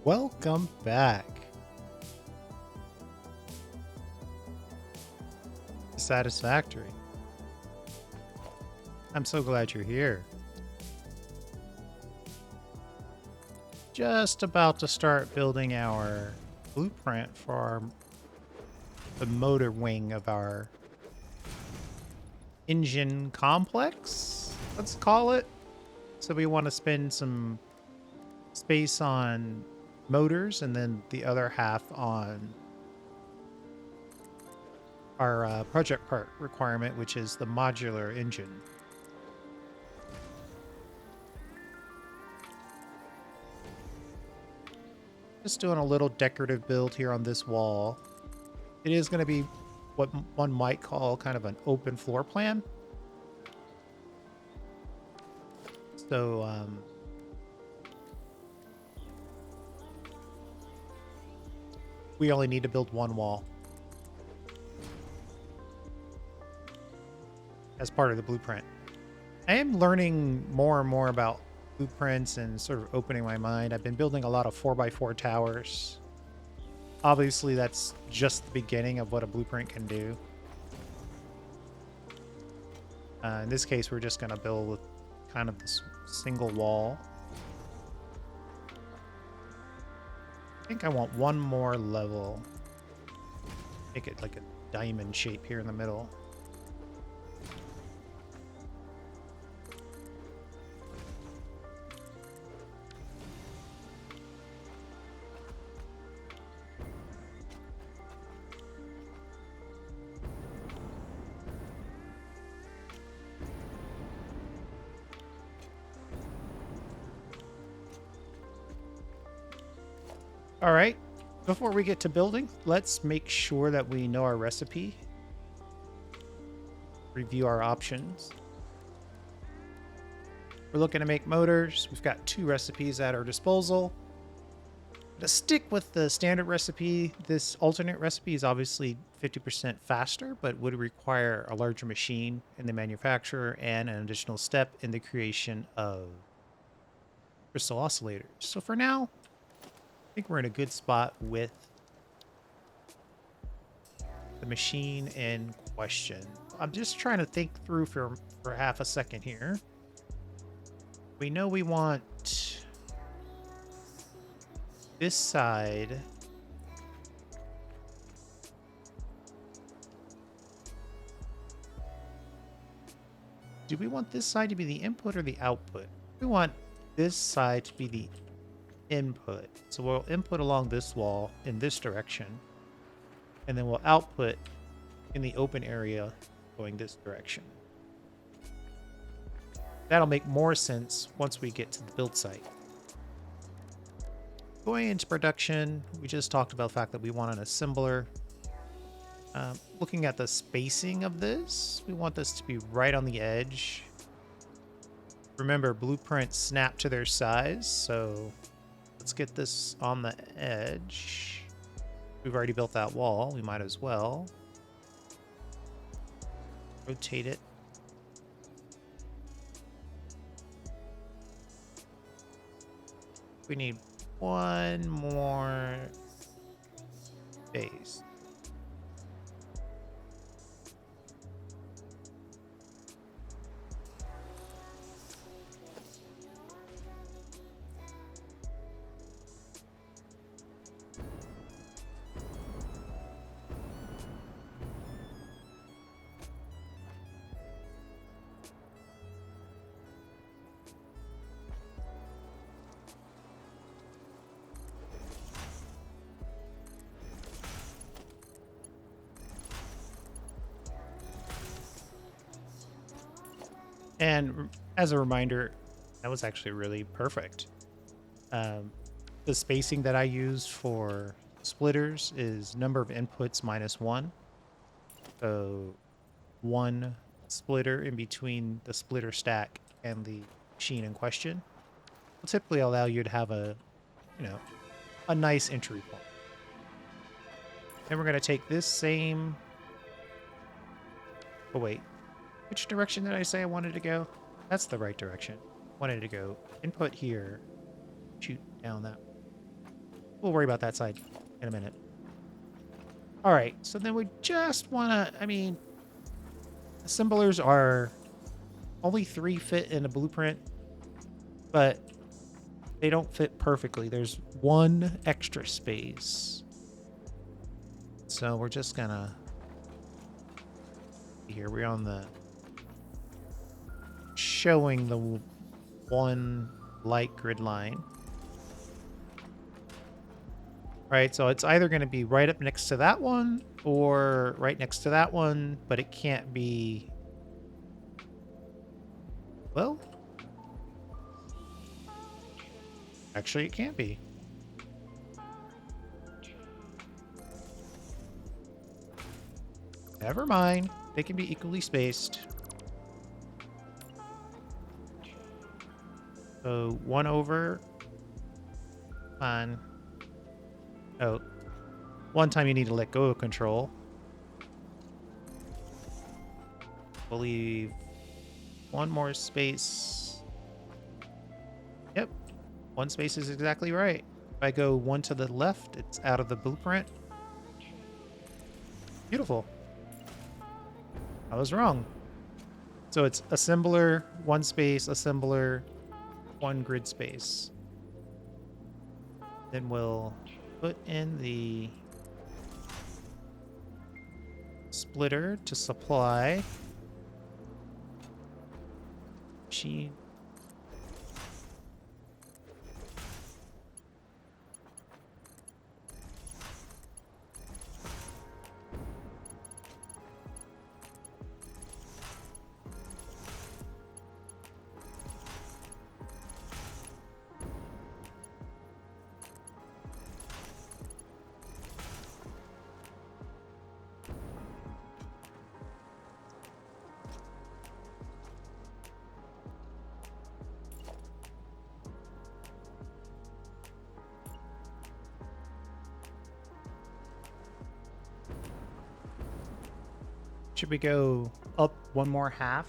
Welcome back to Satisfactory. I'm so glad you're here. Just about to start building our blueprint for the motor wing of our engine complex, let's call it. So we want to spend some space on motors and then the other half on our project part requirement, which is the modular engine. Just doing a little decorative build here on this wall. It is going to be what one might call kind of an open floor plan. So we only need to build one wall as part of the blueprint. I am learning more and more about blueprints and sort of opening my mind. I've been building a lot of 4x4 towers. Obviously, that's just the beginning of what a blueprint can do. In this case, we're just going to build with kind of this single wall. I think I want one more level. Make it like a diamond shape here in the middle. All right, before we get to building, let's make sure that we know our recipe. Review our options. We're looking to make motors. We've got 2 recipes at our disposal. To stick with the standard recipe, this alternate recipe is obviously 50% faster, but would require a larger machine in the manufacturer and an additional step in the creation of crystal oscillators. So for now, I think we're in a good spot with the machine in question. I'm just trying to think through for half a second here. We know we want this side. Do we want this side to be the input or the output? We want this side to be the input. So we'll input along this wall in this direction, and then we'll output in the open area going this direction. That'll make more sense once we get to the build site. Going into production, we just talked about the fact that we want an assembler. Looking at the spacing of this, we want this to be right on the edge. Remember, blueprints snap to their size, so let's get this on the edge. We've already built that wall, we might as well rotate it. We need one more base. And as a reminder, that was actually really perfect. The spacing that I use for splitters is number of inputs minus 1. So 1 splitter in between the splitter stack and the machine in question will typically allow you to have a nice entry point. Then we're going to take this same... Oh, wait. Which direction did I say I wanted to go? That's the right direction. Wanted to go input here, shoot down that way. We'll worry about that side in a minute. All right, so then we just want to, I mean, assemblers are only 3 fit in a blueprint, but they don't fit perfectly. There's 1 extra space. So we're just gonna, here we're on the, showing the 1 light grid line. Right, so it's either going to be right up next to that one or right next to that one, but it can't be, well, actually it can't be. Never mind, they can be equally spaced. So 1 over, on, oh, one time you need to let go of control. We'll leave 1 more space. Yep, 1 space is exactly right. If I go 1 to the left, it's out of the blueprint. Beautiful. I was wrong. So it's assembler, 1 space, assembler, 1 grid space. Then we'll put in the splitter to supply machine. Should we go up 1 more half?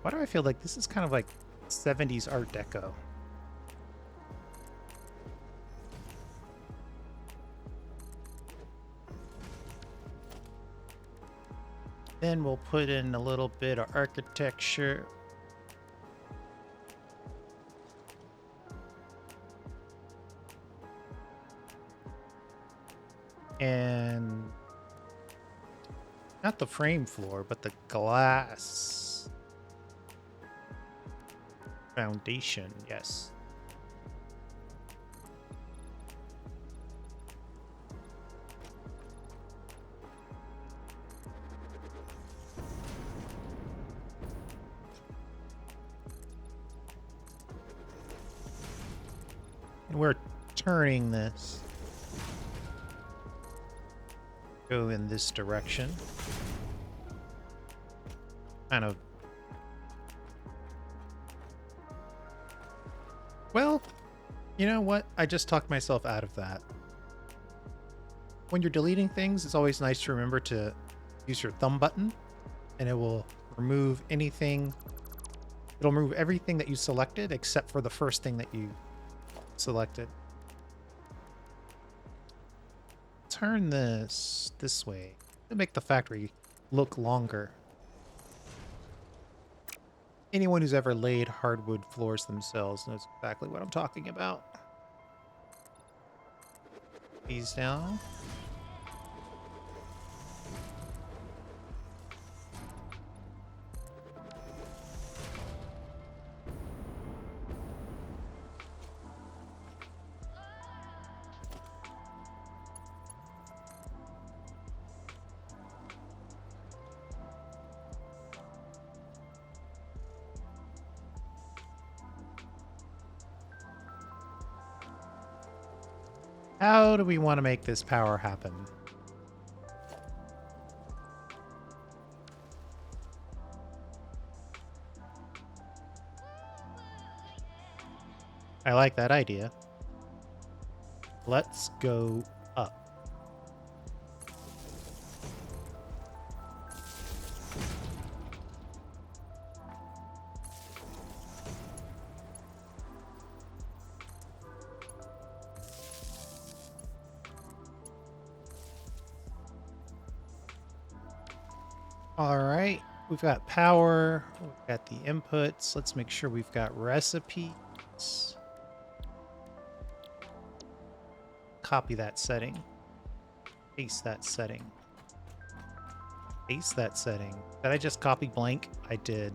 Why do I feel like this is kind of like 70s Art Deco? Then we'll put in a little bit of architecture. And not the frame floor, but the glass foundation. Yes. And we're turning this. Go in this direction. Kind of. Well, you know what? I just talked myself out of that. When you're deleting things, it's always nice to remember to use your thumb button, and it will remove anything. It'll remove everything that you selected except for the first thing that you selected. Turn this way to make the factory look longer. Anyone who's ever laid hardwood floors themselves knows exactly what I'm talking about. These down. How do we want to make this power happen? I like that idea. Let's go up. All right, we've got power, we've got the inputs. Let's make sure we've got recipes. Copy that setting, paste that setting, paste that setting. Did I just copy blank? I did.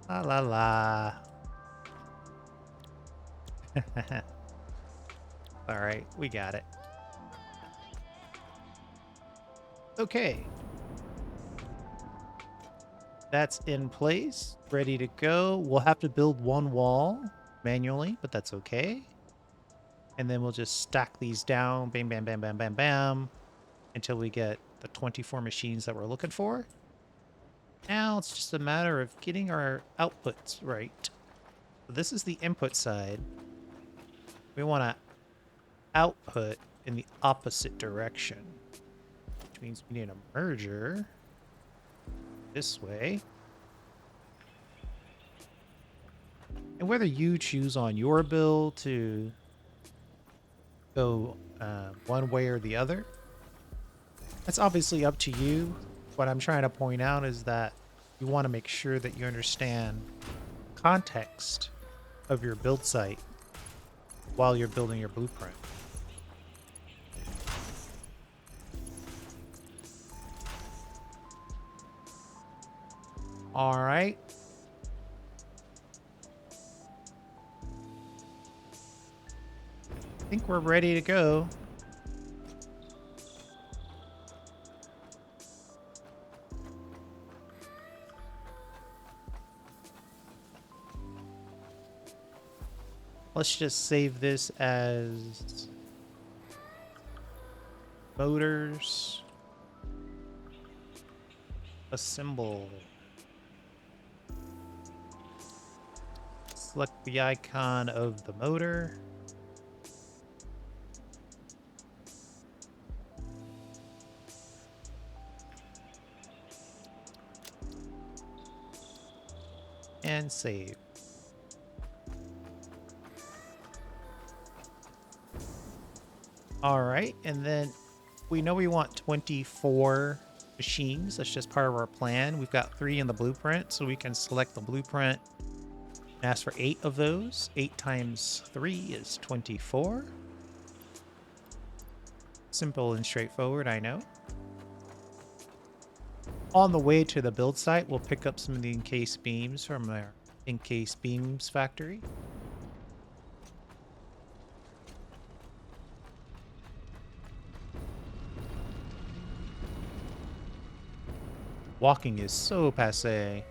La la la. All right, we got it. Okay. That's in place, ready to go. We'll have to build one wall manually, but that's okay. And then we'll just stack these down, bam, bam, bam, bam, bam, bam, until we get the 24 machines that we're looking for. Now it's just a matter of getting our outputs right. So this is the input side. We want to output in the opposite direction, which means we need a merger this way. And whether you choose on your build to go one way or the other, that's obviously up to you. What I'm trying to point out is that you want to make sure that you understand context of your build site while you're building your blueprint. All right. I think we're ready to go. Let's just save this as motors assemble. Select the icon of the motor. And save. All right, and then we know we want 24 machines. That's just part of our plan. We've got 3 in the blueprint, so we can select the blueprint and ask for 8 of those. 8 times 3 is 24. Simple and straightforward, I know. On the way to the build site, we'll pick up some of the encased beams from our encased beams factory. Walking is so passé.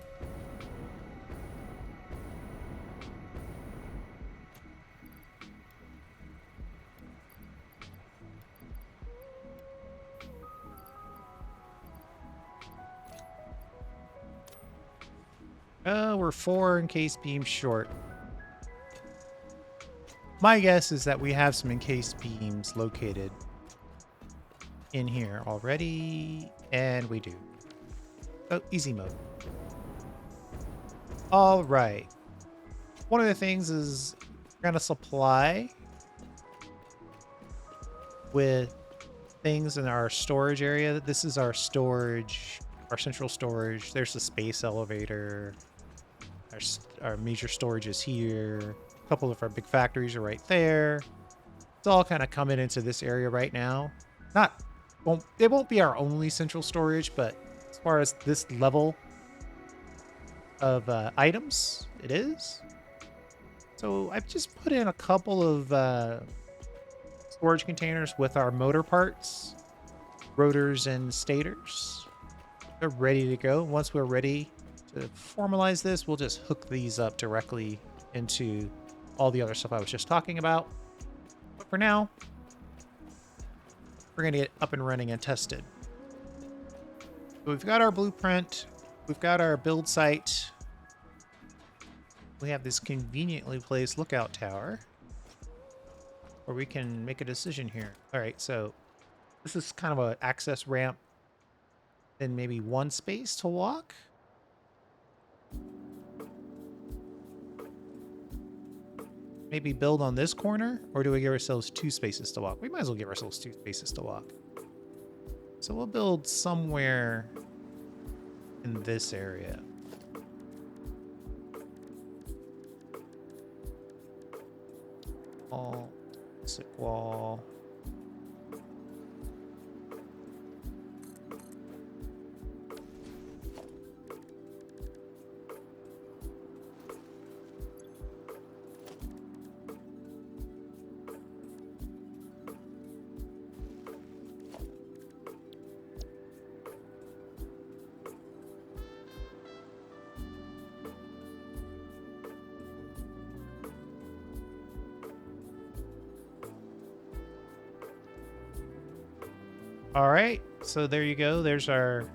We're 4 encased beams short. My guess is that we have some encased beams located in here already, and we do. Oh, easy mode. All right. One of the things is we're going to supply with things in our storage area. This is our storage, our central storage. There's the space elevator. Our major storage is here. A couple of our big factories are right there. It's all kind of coming into this area right now. It won't be our only central storage, but as far as this level of items, it is. So I've just put in a couple of storage containers with our motor parts, rotors and stators. They're ready to go. Once we're ready to formalize this, we'll just hook these up directly into all the other stuff I was just talking about. But for now, we're going to get up and running and tested. So we've got our blueprint. We've got our build site. We have this conveniently placed lookout tower where we can make a decision here. All right, so this is kind of an access ramp. Then maybe one space to walk. Maybe build on this corner, or do we give ourselves 2 spaces to walk? We might as well give ourselves 2 spaces to walk. So we'll build somewhere in this area. Wall, basic wall. All right, so there you go. There's our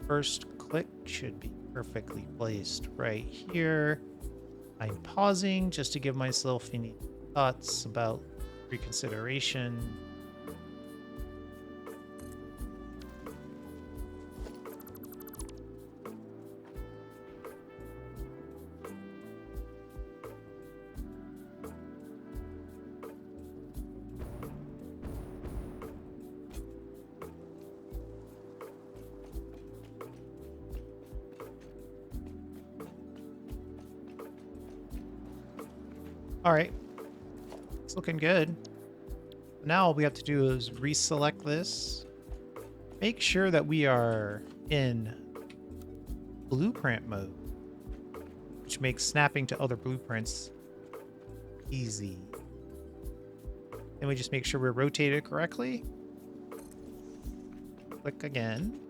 first click. Should be perfectly placed right here. I'm pausing just to give myself any thoughts about reconsideration. All right, it's looking good. Now all we have to do is reselect this. Make sure that we are in blueprint mode, which makes snapping to other blueprints easy. Then we just make sure we're rotated correctly. Click again.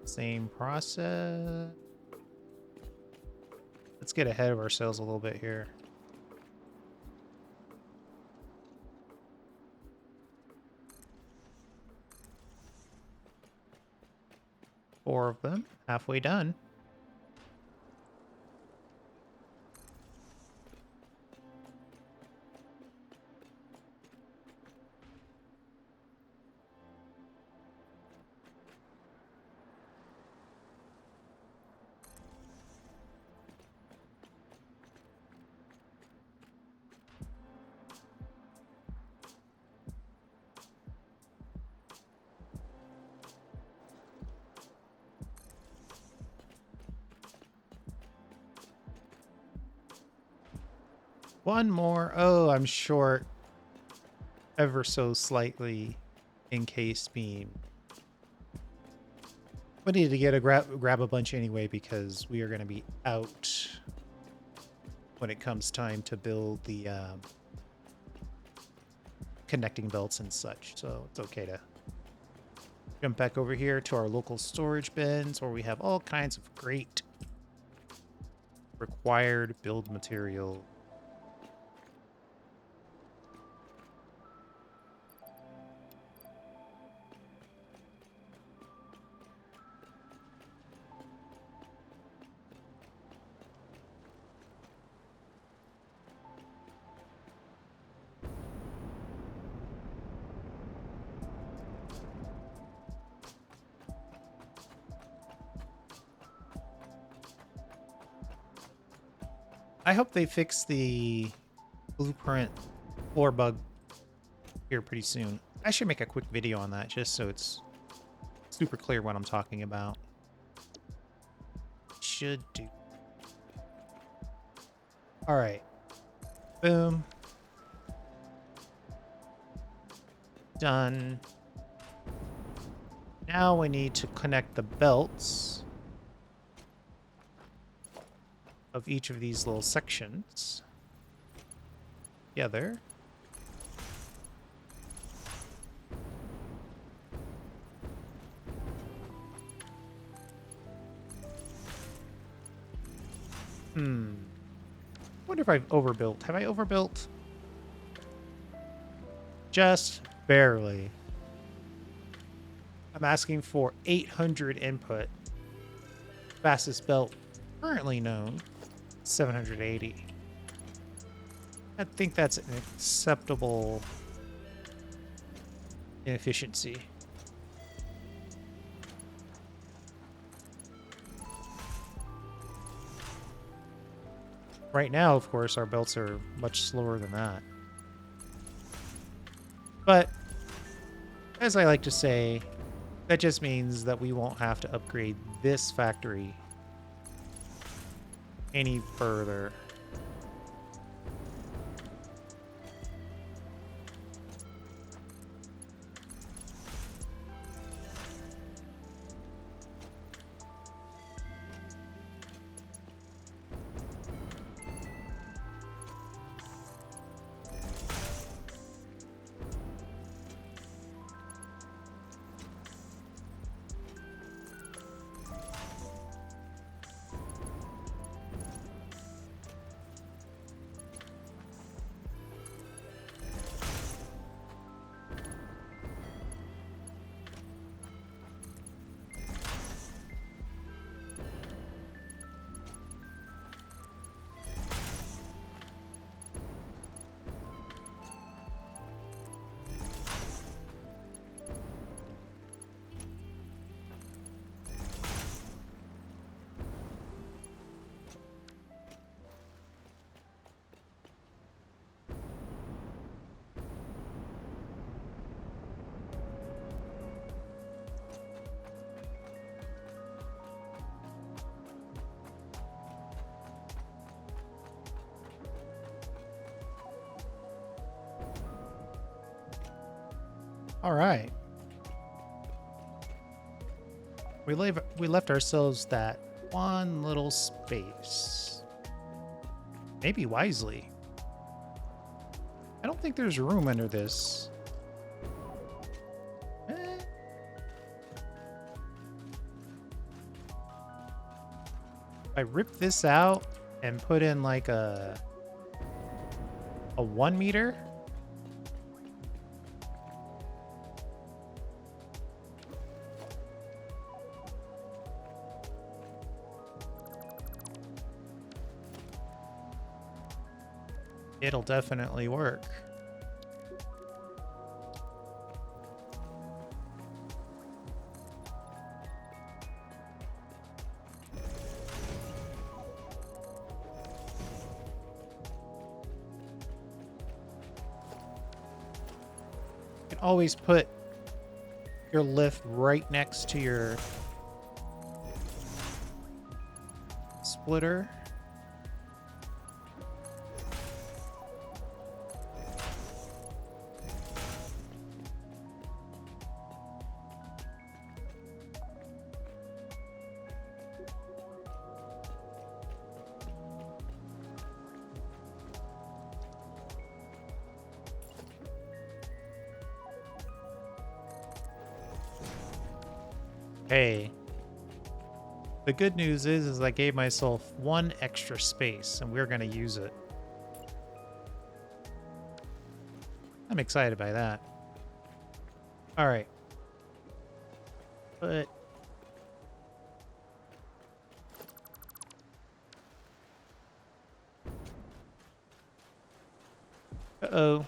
Same process. Let's get ahead of ourselves a little bit here. Four of them, halfway done. One more. Oh, I'm short ever so slightly encased beam. We need to get a grab a bunch anyway because we are going to be out when it comes time to build the connecting belts and such. So it's okay to jump back over here to our local storage bins where we have all kinds of great required build material. I hope they fix the blueprint floor bug here pretty soon. I should make a quick video on that just so it's super clear what I'm talking about. Should do. All right. Boom. Done. Now we need to connect the belts of each of these little sections together. Wonder if I've overbuilt. Have I overbuilt? Just barely. I'm asking for 800 input. Fastest belt currently known, 780. I think that's an acceptable inefficiency. Right now, of course, our belts are much slower than that. But As I like to say, that just means that we won't have to upgrade this factory any further. All right. We left ourselves that one little space. Maybe wisely. I don't think there's room under this. Eh. If I rip this out and put in like a 1 meter. It'll definitely work. You can always put your lift right next to your splitter. Hey, the good news is I gave myself 1 extra space and we're going to use it. I'm excited by that. All right. But uh-oh.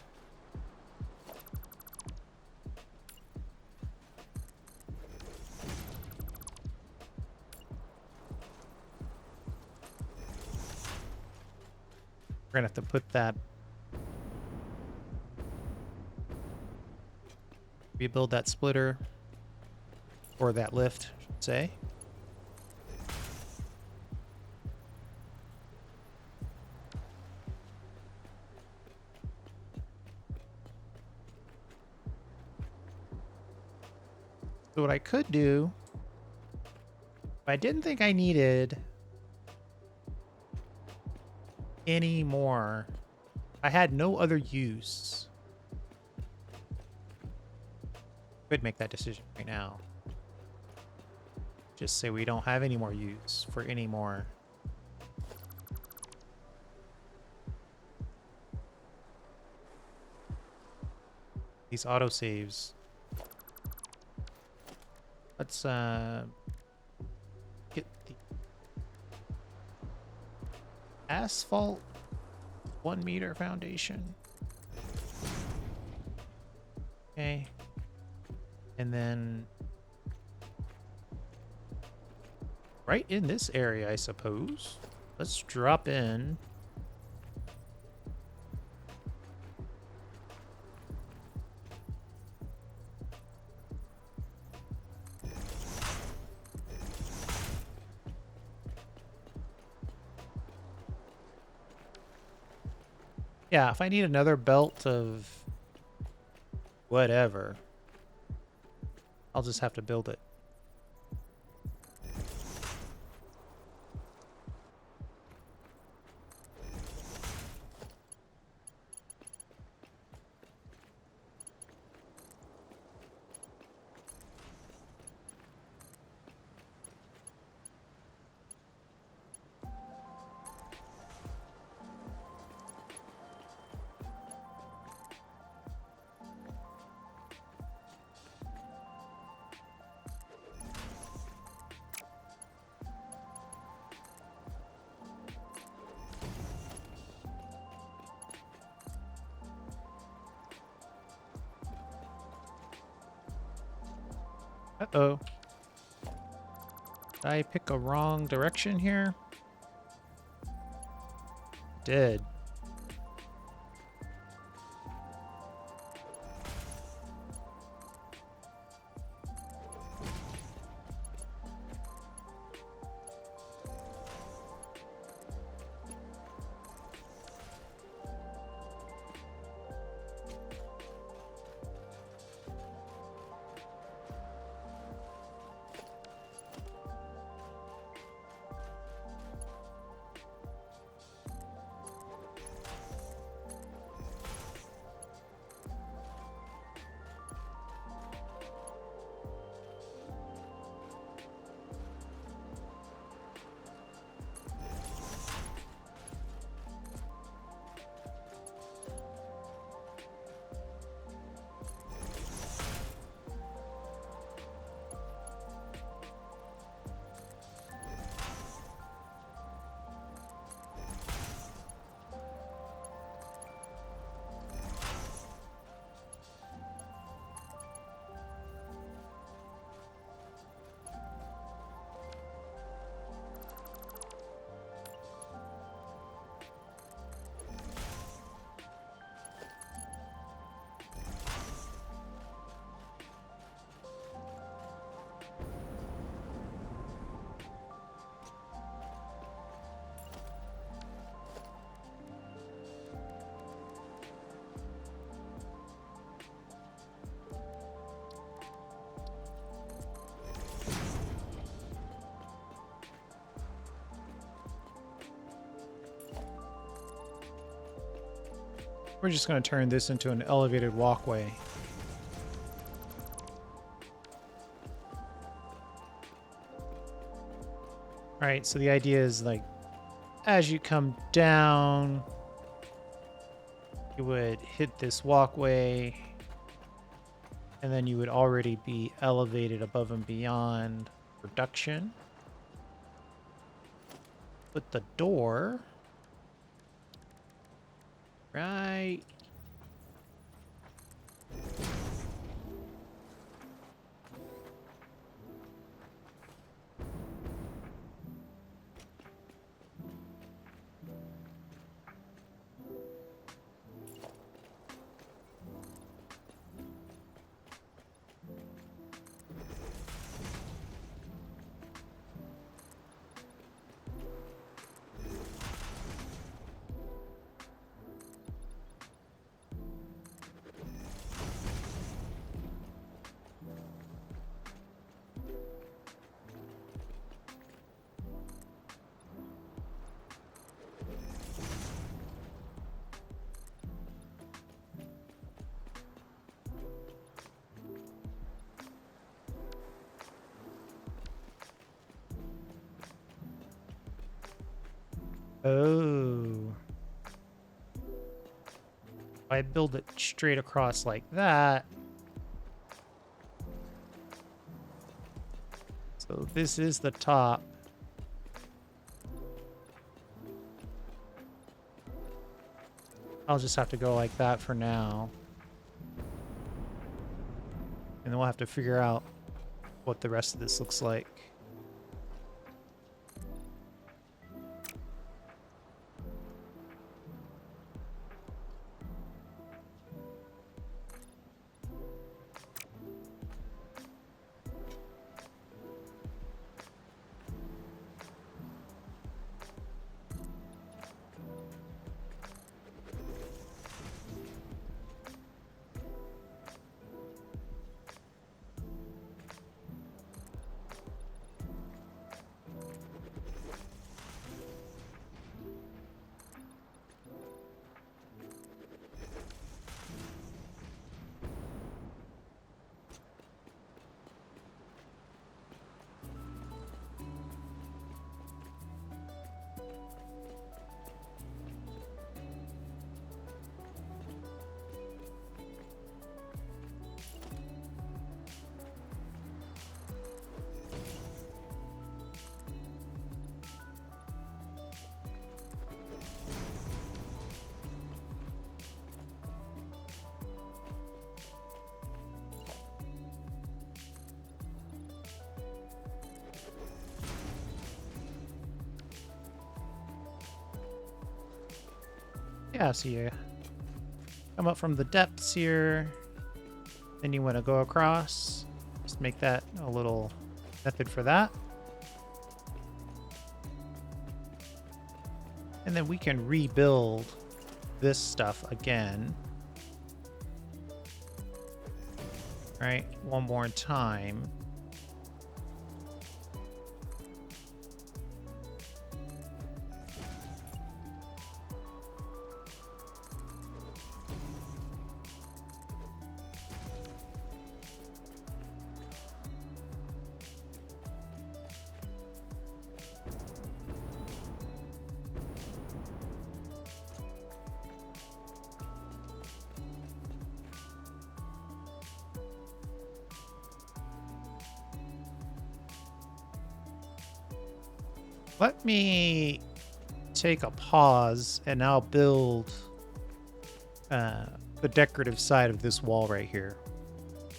We're gonna have to put that, rebuild that splitter, or that lift, I should say. So what I could do, if I didn't think I needed any more, I had no other use. Could make that decision right now. Just say we don't have any more use for any more. These autosaves. Let's get the asphalt 1 meter foundation. Okay. And then right in this area, I suppose. Let's drop in. Yeah, if I need another belt of whatever, I'll just have to build it. Uh-oh. Did I pick a wrong direction here? Did. We're just going to turn this into an elevated walkway. Alright, so the idea is like, as you come down, you would hit this walkway, and then you would already be elevated above and beyond production. Put the door right. Oh. If I build it straight across like that. So this is the top. I'll just have to go like that for now. And then we'll have to figure out what the rest of this looks like. Yeah, so you come up from the depths here. Then you want to go across. Just make that a little method for that. And then we can rebuild this stuff again. Right, one more time. Let me take a pause and I'll build the decorative side of this wall right here.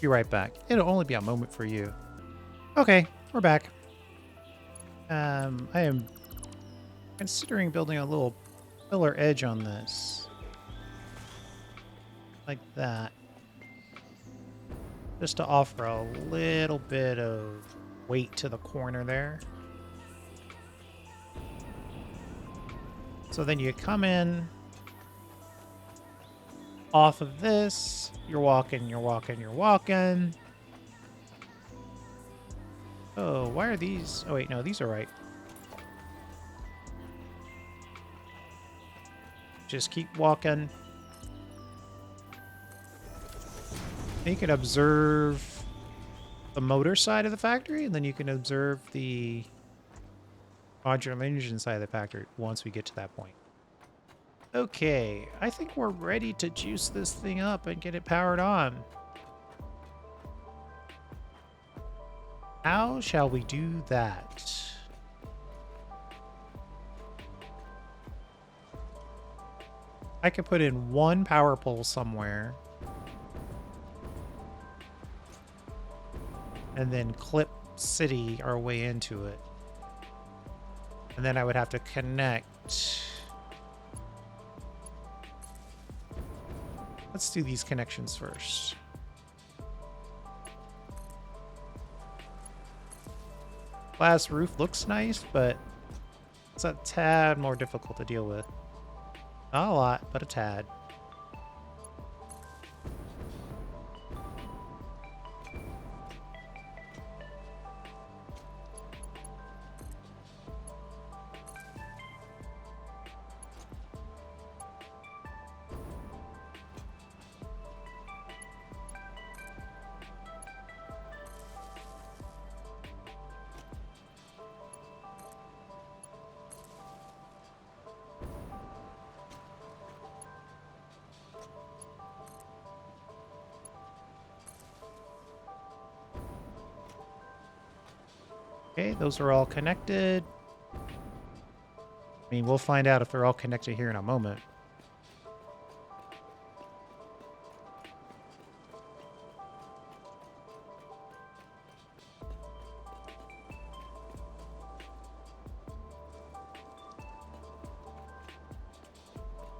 Be right back. It'll only be a moment for you. Okay, we're back. I am considering building a little pillar edge on this. Like that. Just to offer a little bit of weight to the corner there. So then you come in off of this, you're walking, you're walking, you're walking. Oh, why are these? Oh, wait, no, these are right. Just keep walking. You can observe the motor side of the factory, and then you can observe the modular engine side of the factory once we get to that point. Okay, I think we're ready to juice this thing up and get it powered on. How shall we do that? I could put in one power pole somewhere. And then clip city our way into it. And then I would have to connect. Let's do these connections first. Glass roof looks nice, but it's a tad more difficult to deal with. Not a lot, but a tad. Okay, those are all connected. I mean, we'll find out if they're all connected here in a moment.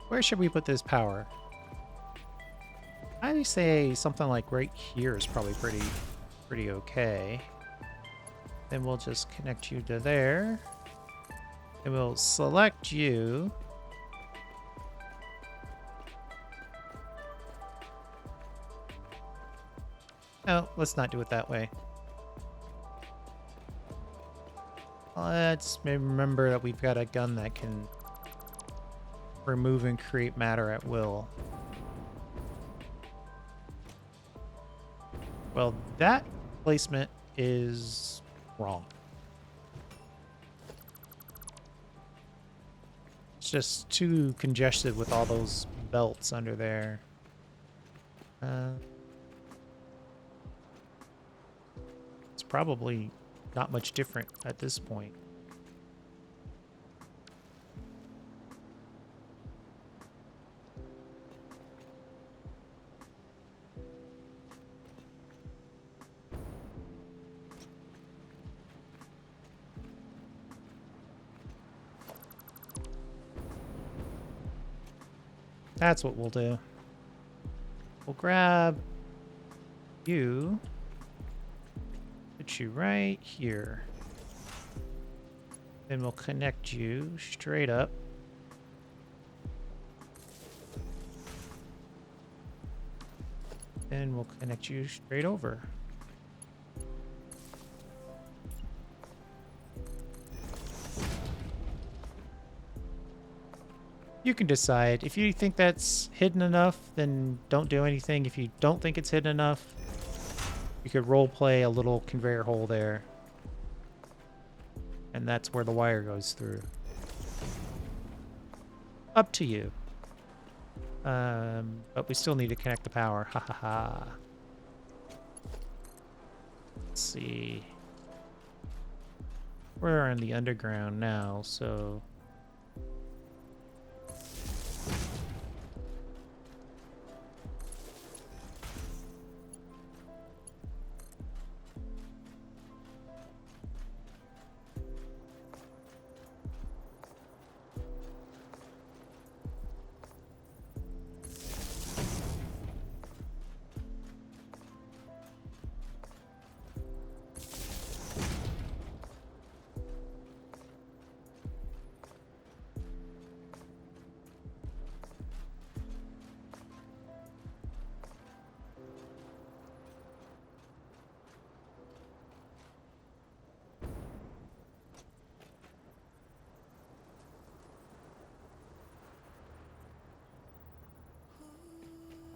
Where should we put this power? I say something like right here is probably pretty okay. Then we'll just connect you to there. And we'll select you. No, let's not do it that way. Let's remember that we've got a gun that can remove and create matter at will. Well, that placement is wrong. It's just too congested with all those belts under there. It's probably not much different at this point. That's what we'll do. We'll grab you, put you right here. Then we'll connect you straight up. Then we'll connect you straight over. You can decide. If you think that's hidden enough, then don't do anything. If you don't think it's hidden enough, you could role play a little conveyor hole there. And that's where the wire goes through. Up to you. But we still need to connect the power. Ha ha ha. Let's see. We're in the underground now, so...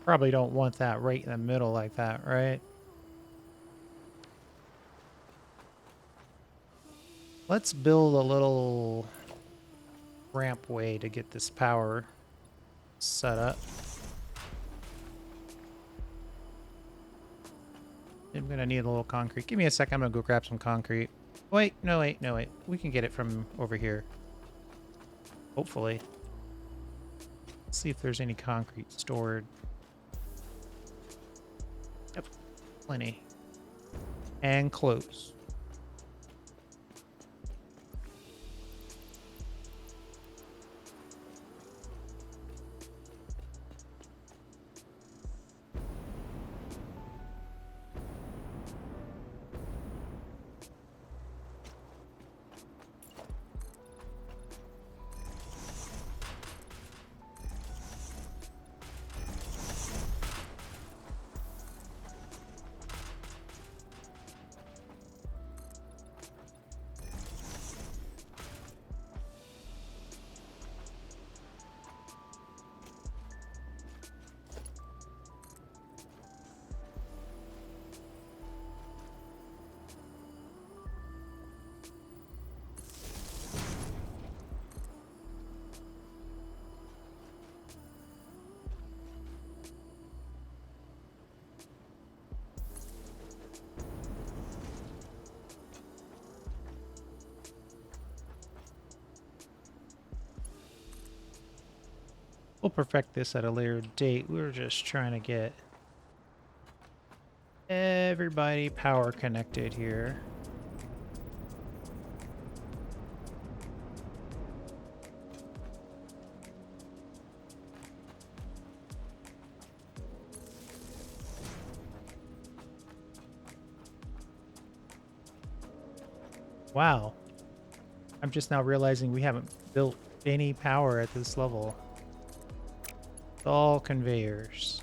Probably don't want that right in the middle like that, right? Let's build a little ramp way to get this power set up. I'm gonna need a little concrete. Give me a second, I'm gonna go grab some concrete. Wait, no wait, no wait. We can get it from over here. Hopefully. Let's see if there's any concrete stored. Yep, plenty. And close. We'll perfect this at a later date. We were just trying to get everybody power connected here. Wow. I'm just now realizing we haven't built any power at this level. It's all conveyors.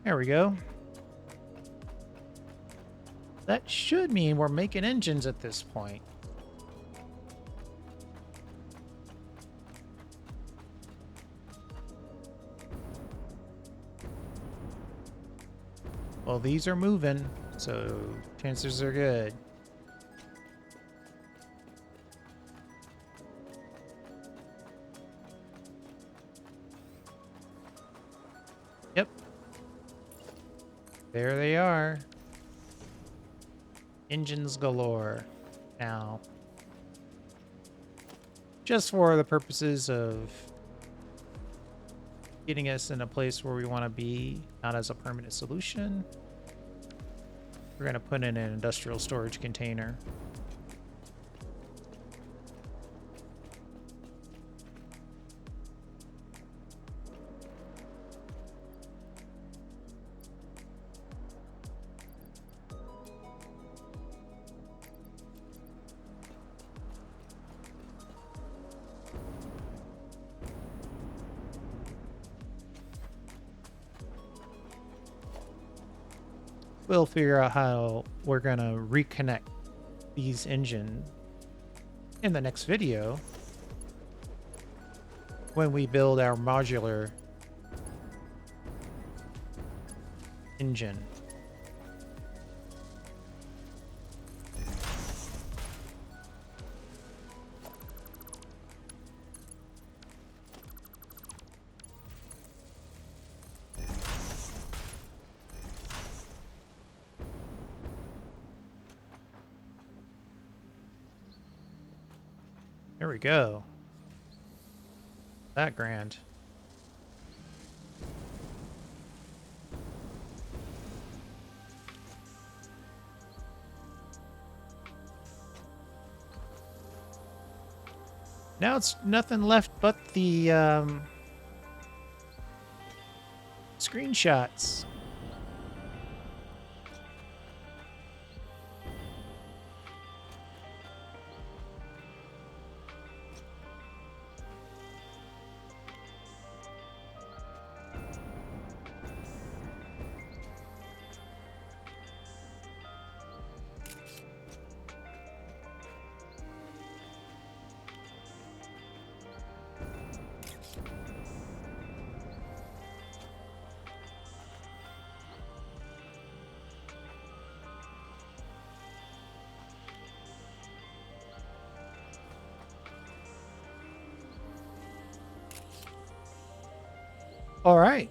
There we go. That should mean we're making engines at this point. Well, these are moving, so chances are good. Yep. There they are. Engines galore. Now, just for the purposes of getting us in a place where we want to be, not as a permanent solution, we're going to put in an industrial storage container. We'll figure out how we're going to reconnect these engines in the next video when we build our modular engine. There we go. That grand. Now it's nothing left but the screenshots. All right,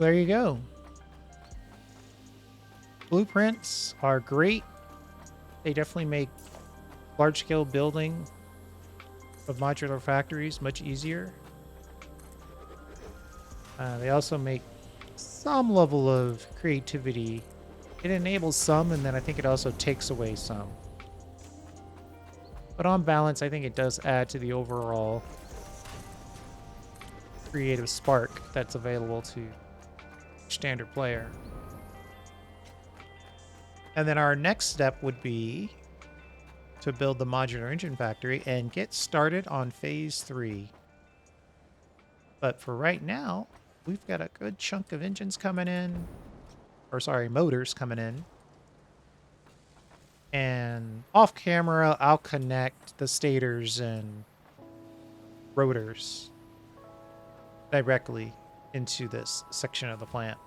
there you go. Blueprints are great. They definitely make large-scale building of modular factories much easier. They also make some level of creativity. It enables some, and then I think it also takes away some. But on balance, I think it does add to the overall creative spark that's available to each standard player. And then our next step would be to build the modular engine factory and get started on phase 3. But for right now, we've got a good chunk of engines coming in, or sorry, motors coming in. And off camera, I'll connect the stators and rotors directly into this section of the plant.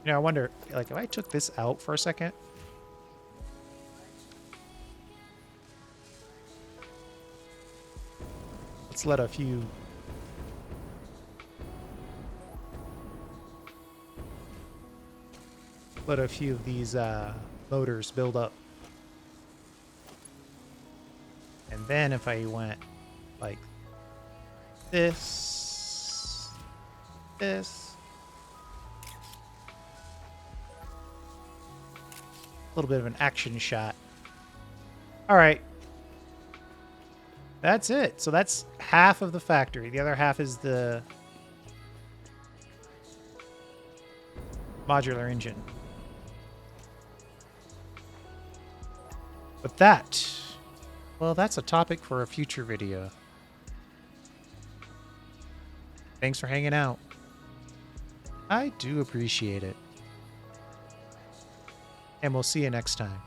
You know, I wonder, like, if I took this out for a second. Let's let a few of these motors build up. And then if I went like this, a little bit of an action shot. All right. That's it. So that's half of the factory. The other half is the modular engine. But that, well, that's a topic for a future video. Thanks for hanging out. I do appreciate it. And we'll see you next time.